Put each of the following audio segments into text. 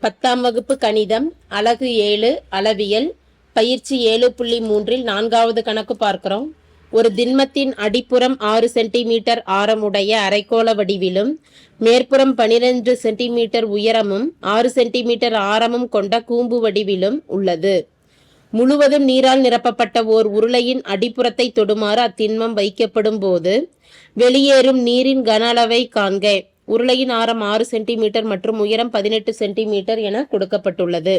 10ஆம் வகுப்பு கணிதம் அலகு 7 அளவியல் பயிற்சி 7.3 4வது கணக்கு பார்க்கிறோம். ஒரு திண்மத்தின் அடிப்புறம் 6 சென்டிமீட்டர் ஆரமுடைய அரைக்கோள வடிவிலும் மேற்புறம் 12 சென்டிமீட்டர் உயரமும் 6 சென்டிமீட்டர் ஆரமும் கொண்ட கூம்பு வடிவிலும் உள்ளது. முழுவதும் நீரால் நிரப்பப்பட்ட ஓர் உருளையின் அடிப்புறத்தை தொடுமாறு அத்திண்மம் வைக்கப்படும் போது வெளியேறும் நீரின் கன அளவை காண்க. உருளையின் ஆரம் 6 சென்டிமீட்டர் மற்றும் உயரம் 18 சென்டிமீட்டர் என கொடுக்கப்பட்டுள்ளது.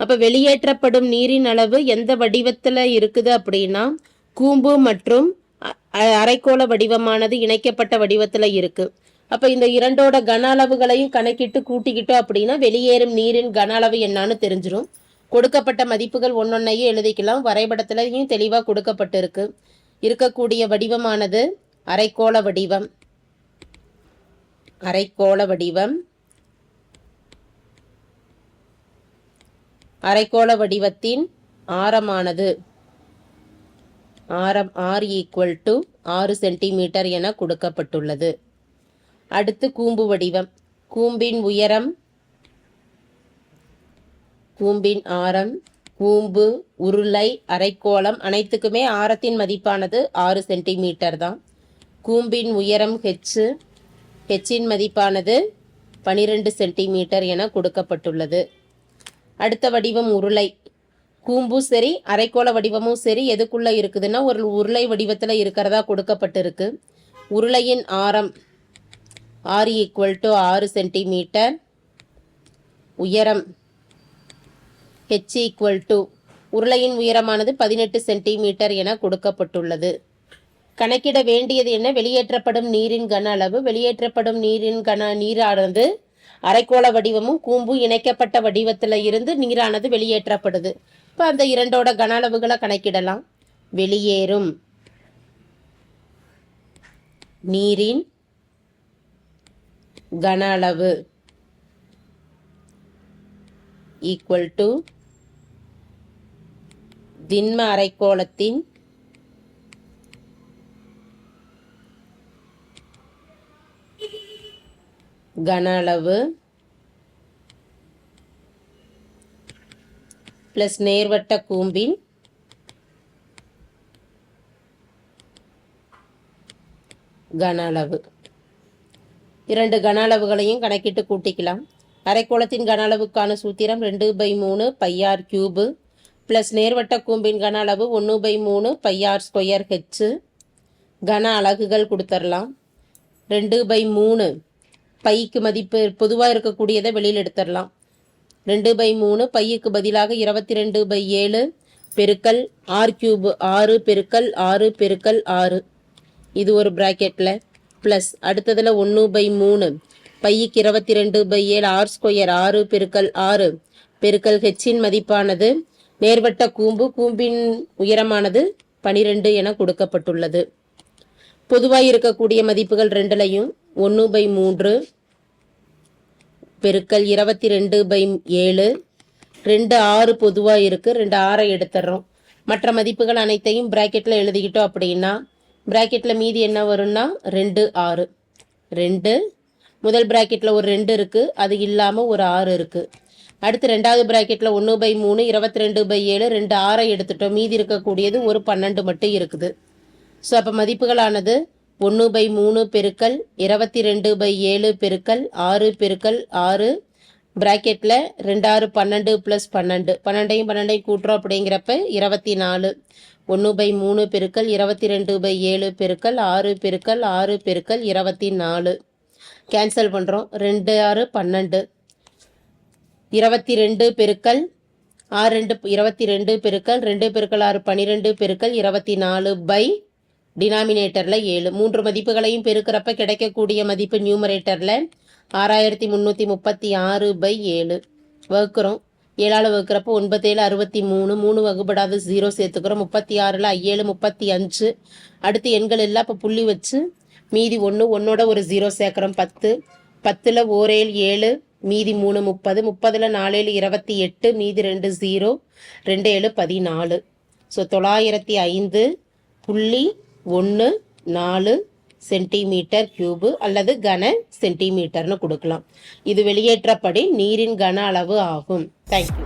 அப்ப வெளியேற்றப்படும் நீரின் அளவு எந்த வடிவத்துல இருக்குது அப்படின்னா கூம்பு மற்றும் அரைக்கோள வடிவமானது இணைக்கப்பட்ட வடிவத்துல இருக்கு. அப்ப இந்த இரண்டோட கன அளவுகளையும் கணக்கிட்டு கூட்டிக்கிட்டோம் அப்படின்னா வெளியேறும் நீரின் கன அளவு என்னன்னு தெரிஞ்சிடும். கொடுக்கப்பட்ட மதிப்புகள் ஒன்னொன்னையும் எழுதிக்கலாம். வரைபடத்திலையும் தெளிவா கொடுக்கப்பட்டிருக்கு. இருக்கக்கூடிய வடிவமானது அரைக்கோள வடிவம். அரைக்கோள வடிவத்தின் ஆரமானது ஆரம் r = 6 சென்டிமீட்டர் என கொடுக்கப்பட்டுள்ளது. அடுத்து கூம்பு வடிவம். கூம்பின் உயரம், கூம்பின் ஆரம், கூம்பு, உருளை, அரைக்கோளம் அனைத்துக்குமே ஆரத்தின் மதிப்பானது 6 சென்டிமீட்டர் தான். கூம்பின் உயரம் ஹெச்சின் மதிப்பானது 12 சென்டிமீட்டர் என கொடுக்கப்பட்டுள்ளது. அடுத்த வடிவம் உருளை. கூம்பும் சரி அரைக்கோள வடிவமும் சரி எதுக்குள்ள இருக்குதுன்னா ஒரு உருளை வடிவத்தில் இருக்கிறதா கொடுக்கப்பட்டிருக்கு. உருளையின் ஆரம் r = 6 சென்டிமீட்டர், உயரம் h = உருளையின் உயரமானது 18 சென்டிமீட்டர் என கொடுக்கப்பட்டுள்ளது. கணக்கிட வேண்டியது என்ன? வெளியேற்றப்படும் நீரின் கன அளவு. வெளியேற்றப்படும் நீரானது அரைக்கோள வடிவமும் கூம்பு இணைக்கப்பட்ட வடிவத்தில் இருந்து நீரானது வெளியேற்றப்படுது. இப்போ அந்த இரண்டோட கன அளவுகளை கணக்கிடலாம். வெளியேறும் நீரின் கன அளவு = திண்ம அரைக்கோளத்தின் கன அளவு பிளஸ் நேர்வட்ட கூம்பின் கன அளவு. இரண்டு கன அளவுகளையும் கணக்கிட்டு கூட்டிக்கலாம். அரைக்கோளத்தின் கன அளவுக்கான சூத்திரம் 2/3 πr³ பிளஸ் நேர்வட்ட கூம்பின் கன அளவு 1/3 πr²h. கன அலகுகள் கொடுத்துடலாம். 2/3 பைக்கு மதிப்பு பொதுவாக இருக்கக்கூடியதை வெளியில் எடுத்துடலாம். 2/3 பைக்கு பதிலாக 22/7 பெருக்கல் r³ 6 பெருக்கல் 6 பெருக்கல் 6 இது ஒரு பிராக்கெட்டில் ப்ளஸ் அடுத்ததில் 1/3 பைக்கு 22/7 r² 6 பெருக்கல் 6 பெருக்கல் ஹெச்சின் மதிப்பானது நேர்வட்ட கூம்பின் உயரமானது 12 என கொடுக்கப்பட்டுள்ளது. பொதுவாக இருக்கக்கூடிய மதிப்புகள் ரெண்டுலையும் 1/3 பெருக்கல் 22/7 2 6 பொதுவாக இருக்குது. 2 6 எடுத்துடுறோம். மற்ற மதிப்புகள் அனைத்தையும் பிராக்கெட்டில் எழுதிக்கிட்டோம் அப்படின்னா பிராக்கெட்டில் மீதி என்ன வரும்னா 2 6 2 முதல் பிராக்கெட்டில் ஒரு 2 இருக்குது, அது இல்லாமல் ஒரு 6 இருக்குது. அடுத்து ரெண்டாவது பிராக்கெட்டில் 1/3 22/7 2 6 எடுத்துட்டோம். மீதி இருக்கக்கூடியது ஒரு 12 மட்டும் இருக்குது. ஸோ அப்போ மதிப்புகளானது 1/3 பெருக்கல் 22/7 பெருக்கல் 6 பெருக்கல் 6 பிராக்கெட்டில் 2 6 12 ப்ளஸ் 12 12 கூட்டுறோம் அப்படிங்கிறப்ப 24. 1/3 பெருக்கல் 22/7 பெருக்கல் 6 பெருக்கல் 6 பெருக்கல் 24 கேன்சல் பண்ணுறோம். 2 6 12 22 பெருக்கல் 6 22 பெருக்கல் 2 பெருக்கல் 6 12 பெருக்கல் 24 பை டினாமினேட்டரில் 7. 3 மதிப்புகளையும் பெருக்கிறப்ப கிடைக்கக்கூடிய மதிப்பு நியூமரேட்டரில் 6336/7 வகுக்கிறோம். 7ஆல் வகுக்கிறப்போ 9 7 63 3 வகுப்படாத 0 சேர்த்துக்கிறோம். 36ல் 7 35. அடுத்து எண்கள் எல்லாம் இப்போ புள்ளி வச்சு மீதி 1 ஒரு 0 சேர்க்குறோம். 10 10ல் 1 7 மீதி 3 30 30ல் 4 28 மீதி 2 0 2 7 14. ஸோ 905.14 சென்டிமீட்டர் கியூபு அல்லது கன சென்டிமீட்டர்னு கொடுக்கலாம். இது வெளியேற்றப்படி நீரின் கன அளவு ஆகும். தேங்க்யூ.